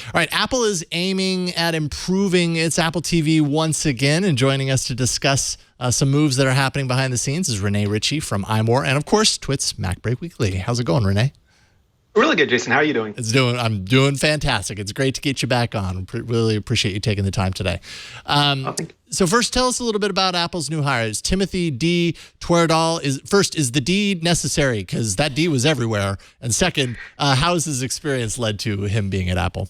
All right, Apple is aiming at improving its Apple TV once again, and joining us to discuss some moves that are happening behind the scenes is Renee Ritchie from iMore, and of course, TWiT's Mac Break Weekly. How's it going, Renee? Really good, Jason. How are you doing? I'm doing fantastic. It's great to get you back on. Really appreciate you taking the time today. So first, tell us a little bit about Apple's new hires. Timothy D. Twerdahl. Is the D necessary? Because that D was everywhere. And second, how has his experience led to him being at Apple?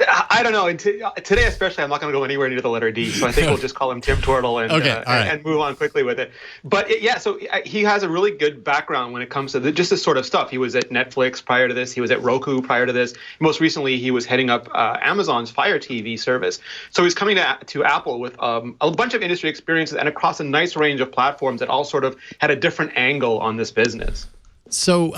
I don't know. Today especially, I'm not going to go anywhere near the letter D, so I think we'll just call him Tim Twerdahl and move on quickly with it. But so he has a really good background when it comes to just this sort of stuff. He was at Netflix prior to this. He was at Roku prior to this. Most recently, he was heading up Amazon's Fire TV service. So he's coming to Apple with a bunch of industry experiences and across a nice range of platforms that all sort of had a different angle on this business. So,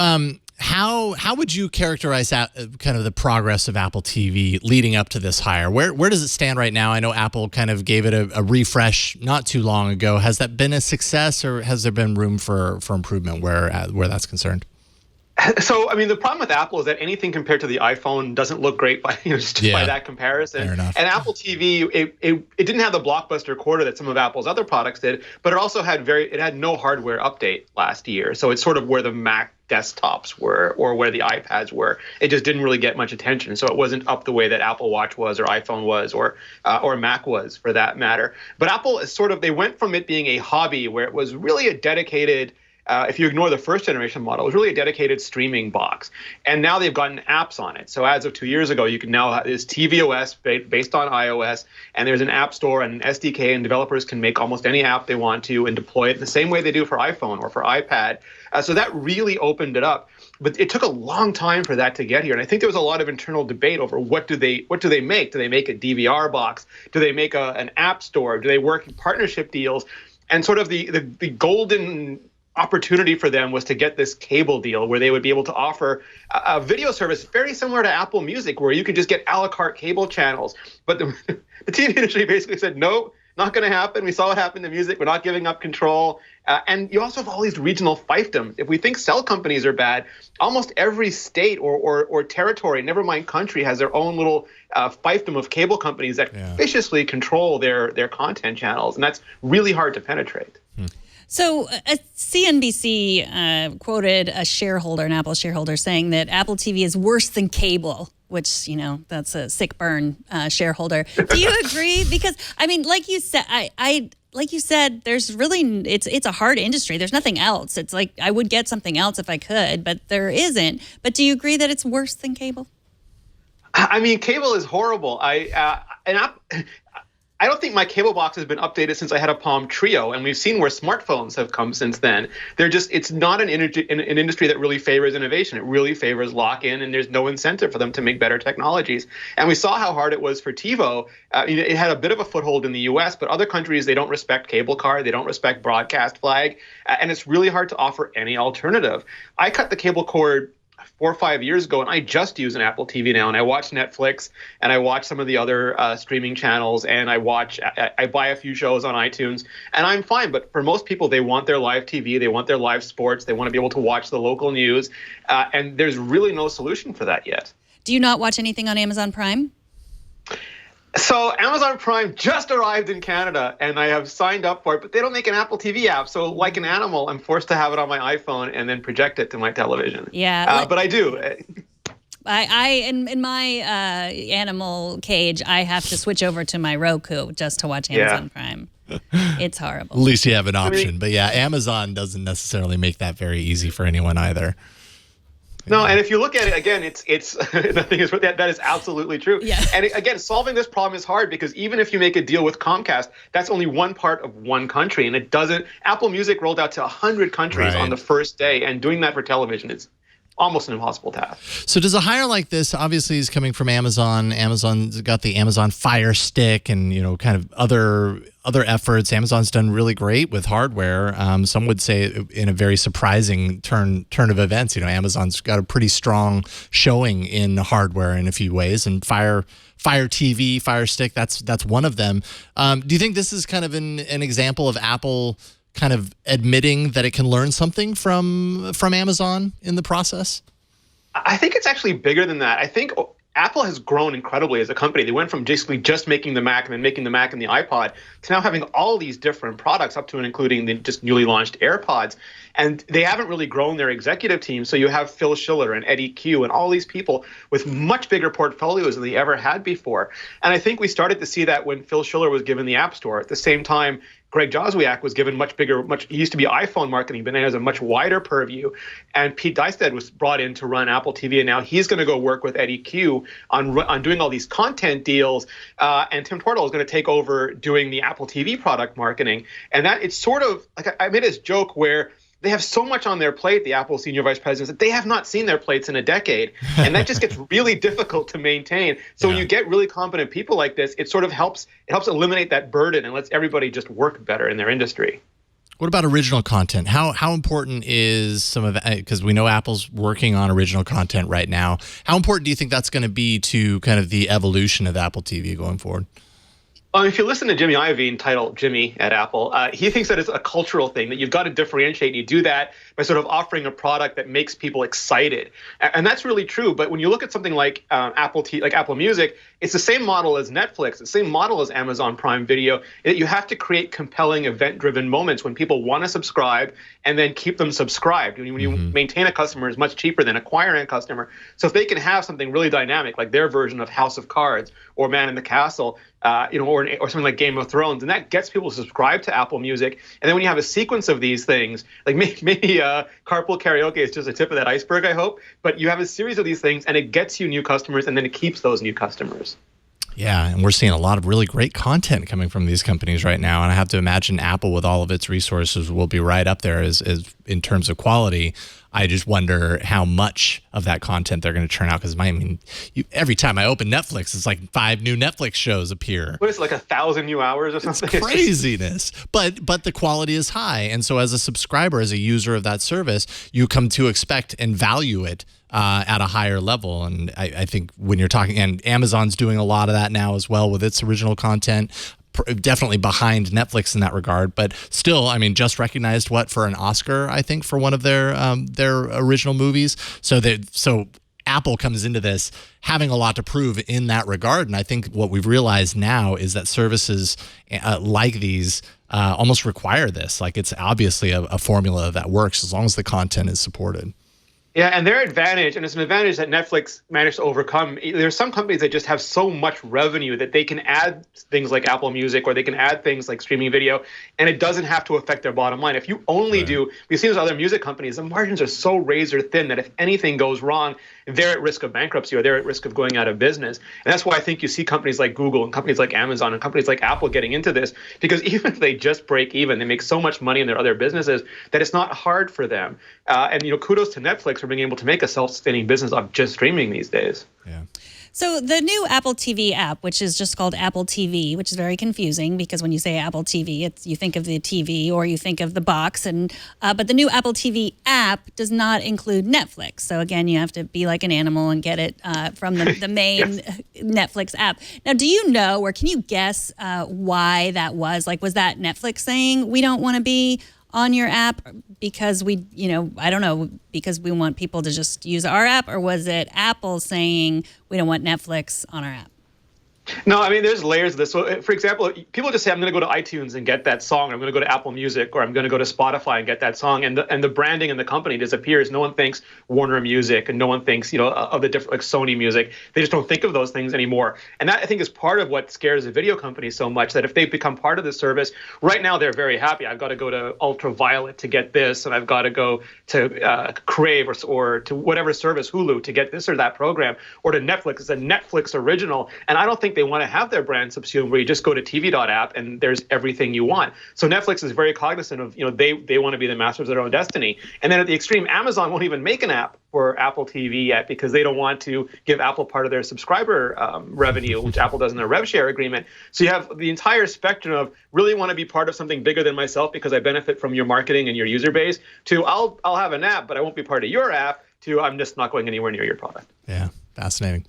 how would you characterize kind of the progress of Apple TV leading up to this hire? Where does it stand right now? I know Apple kind of gave it a refresh not too long ago. Has that been a success, or has there been room for improvement where that's concerned? So, I mean, the problem with Apple is that anything compared to the iPhone doesn't look great by that comparison. Fair enough. And Apple TV, it didn't have the blockbuster quarter that some of Apple's other products did, but it also had no hardware update last year. So it's sort of where the Mac desktops were or where the iPads were. It just didn't really get much attention. So it wasn't up the way that Apple Watch was or iPhone was or Mac was, for that matter. But Apple is they went from it being a hobby where it was really a dedicated, if you ignore the first generation model, it was really a dedicated streaming box. And now they've gotten apps on it. So as of 2 years ago, you can now have this tvOS based on iOS, and there's an app store and an SDK, and developers can make almost any app they want to and deploy it the same way they do for iPhone or for iPad. So that really opened it up. But it took a long time for that to get here. And I think there was a lot of internal debate over what do they make? Do they make a DVR box? Do they make an app store? Do they work in partnership deals? And sort of the golden opportunity for them was to get this cable deal where they would be able to offer a video service very similar to Apple Music, where you could just get a la carte cable channels. But the TV industry basically said, no, not going to happen. We saw what happened to music. We're not giving up control. And you also have all these regional fiefdoms. If we think cell companies are bad, almost every state or territory, never mind country, has their own little fiefdom of cable companies that viciously control their content channels. And that's really hard to penetrate. So CNBC quoted a shareholder, an Apple shareholder, saying that Apple TV is worse than cable, which, that's a sick burn shareholder. Do you agree? Because, I mean, like you said, like you said, there's really, it's a hard industry. There's nothing else. It's like I would get something else if I could, but there isn't. But do you agree that it's worse than cable? I mean, cable is horrible. I don't think my cable box has been updated since I had a Palm Trio, and we've seen where smartphones have come since then. It's not an industry that really favors innovation. It really favors lock-in, and there's no incentive for them to make better technologies. And we saw how hard it was for TiVo. It had a bit of a foothold in the US, but other countries, they don't respect cable car, they don't respect broadcast flag, and it's really hard to offer any alternative. I cut the cable cord 4 or 5 years ago, and I just use an Apple TV now, and I watch Netflix, and I watch some of the other streaming channels, and I buy a few shows on iTunes, and I'm fine. But for most people, they want their live TV, they want their live sports, they want to be able to watch the local news, and there's really no solution for that yet. Do you not watch anything on Amazon Prime? So Amazon Prime just arrived in Canada, and I have signed up for it, but they don't make an Apple TV app. So like an animal, I'm forced to have it on my iPhone and then project it to my television. Yeah. But I do. In my animal cage, I have to switch over to my Roku just to watch Amazon Prime. It's horrible. At least you have an option. But yeah, Amazon doesn't necessarily make that very easy for anyone either. No, and if you look at it again, it's nothing is that is absolutely true. Yeah. And again, solving this problem is hard because even if you make a deal with Comcast, that's only one part of one country, and it doesn't. Apple Music rolled out to 100 countries on the first day, and doing that for television is almost an impossible task. So does a hire like this, obviously is coming from Amazon. Amazon's got the Amazon Fire Stick and, kind of other efforts. Amazon's done really great with hardware. Some would say in a very surprising turn of events. Amazon's got a pretty strong showing in hardware in a few ways, and Fire TV, Fire Stick, that's one of them. Do you think this is kind of an example of Apple kind of admitting that it can learn something from Amazon in the process? I think it's actually bigger than that. I think Apple has grown incredibly as a company. They went from basically just making the Mac and then making the Mac and the iPod to now having all these different products, up to and including the just newly launched AirPods. And they haven't really grown their executive team. So you have Phil Schiller and Eddie Q and all these people with much bigger portfolios than they ever had before. And I think we started to see that when Phil Schiller was given the App Store. At the same time, Greg Joswiak was given he used to be iPhone marketing, but now has a much wider purview. And Pete Dysted was brought in to run Apple TV, and now he's going to go work with Eddie Q on doing all these content deals. And Tim Tortell is going to take over doing the Apple TV product marketing. And that it's sort of like I made this joke where they have so much on their plate, the Apple senior vice presidents, that they have not seen their plates in a decade. And that just gets really difficult to maintain. So when you get really competent people like this, it sort of helps eliminate that burden and lets everybody just work better in their industry. What about original content? How important is some of that? Because we know Apple's working on original content right now. How important do you think that's going to be to kind of the evolution of Apple TV going forward? If you listen to Jimmy Iovine, titled Jimmy at Apple, he thinks that it's a cultural thing, that you've got to differentiate. You do that by sort of offering a product that makes people excited. And that's really true. But when you look at something like Apple Music, it's the same model as Netflix, the same model as Amazon Prime Video, that you have to create compelling event-driven moments when people want to subscribe and then keep them subscribed. When you maintain a customer is much cheaper than acquiring a customer. So if they can have something really dynamic, like their version of House of Cards or Man in the Castle, or something like Game of Thrones, and that gets people to subscribe to Apple Music. And then when you have a sequence of these things, like maybe carpool karaoke is just a tip of that iceberg, I hope, but you have a series of these things, and it gets you new customers, and then it keeps those new customers. Yeah, and we're seeing a lot of really great content coming from these companies right now, and I have to imagine Apple, with all of its resources, will be right up there as in terms of quality. I just wonder how much of that content they're going to churn out, because every time I open Netflix, it's like 5 new Netflix shows appear. What is it, like 1,000 new hours or something? It's craziness. But the quality is high, and so as a subscriber, as a user of that service, you come to expect and value it at a higher level. And I think when you're talking, and Amazon's doing a lot of that now as well with its original content, definitely behind Netflix in that regard, but still, just recognized for an Oscar, I think, for one of their original movies. So Apple comes into this having a lot to prove in that regard, and I think what we've realized now is that services like these almost require this. Like, it's obviously a formula that works as long as the content is supported. Yeah, and their advantage, and it's an advantage that Netflix managed to overcome. There's some companies that just have so much revenue that they can add things like Apple Music, or they can add things like streaming video, and it doesn't have to affect their bottom line. If you only we've seen those other music companies, the margins are so razor thin that if anything goes wrong, they're at risk of bankruptcy, or they're at risk of going out of business. And that's why I think you see companies like Google and companies like Amazon and companies like Apple getting into this, because even if they just break even, they make so much money in their other businesses that it's not hard for them. And kudos to Netflix for being able to make a self-sustaining business of just streaming these days. Yeah. So the new Apple TV app, which is just called Apple TV, which is very confusing because when you say Apple TV, you think of the TV or you think of the box, but the new Apple TV app does not include Netflix. So again, you have to be like an animal and get it from the main Netflix app. Now, do you know, or can you guess why that was? Like, was that Netflix saying we don't want to be on your app because I don't know, because we want people to just use our app, or was it Apple saying we don't want Netflix on our app? No, there's layers of this. So, for example, people just say, I'm going to go to iTunes and get that song, or I'm going to go to Apple Music, or I'm going to go to Spotify and get that song, and the branding in the company disappears. No one thinks Warner Music, and no one thinks, of the different, like Sony Music. They just don't think of those things anymore. And that, I think, is part of what scares the video companies so much, that if they become part of the service, right now they're very happy. I've got to go to Ultraviolet to get this, and I've got to go to Crave or to whatever service, Hulu, to get this or that program, or to Netflix. It's a Netflix original, and I don't think they want to have their brand subsumed where you just go to TV.app and there's everything you want. So Netflix is very cognizant of, they want to be the masters of their own destiny. And then at the extreme, Amazon won't even make an app for Apple TV yet because they don't want to give Apple part of their subscriber revenue, which Apple does in their rev share agreement. So you have the entire spectrum of really want to be part of something bigger than myself because I benefit from your marketing and your user base, to I'll have an app, but I won't be part of your app, to I'm just not going anywhere near your product. Yeah, fascinating.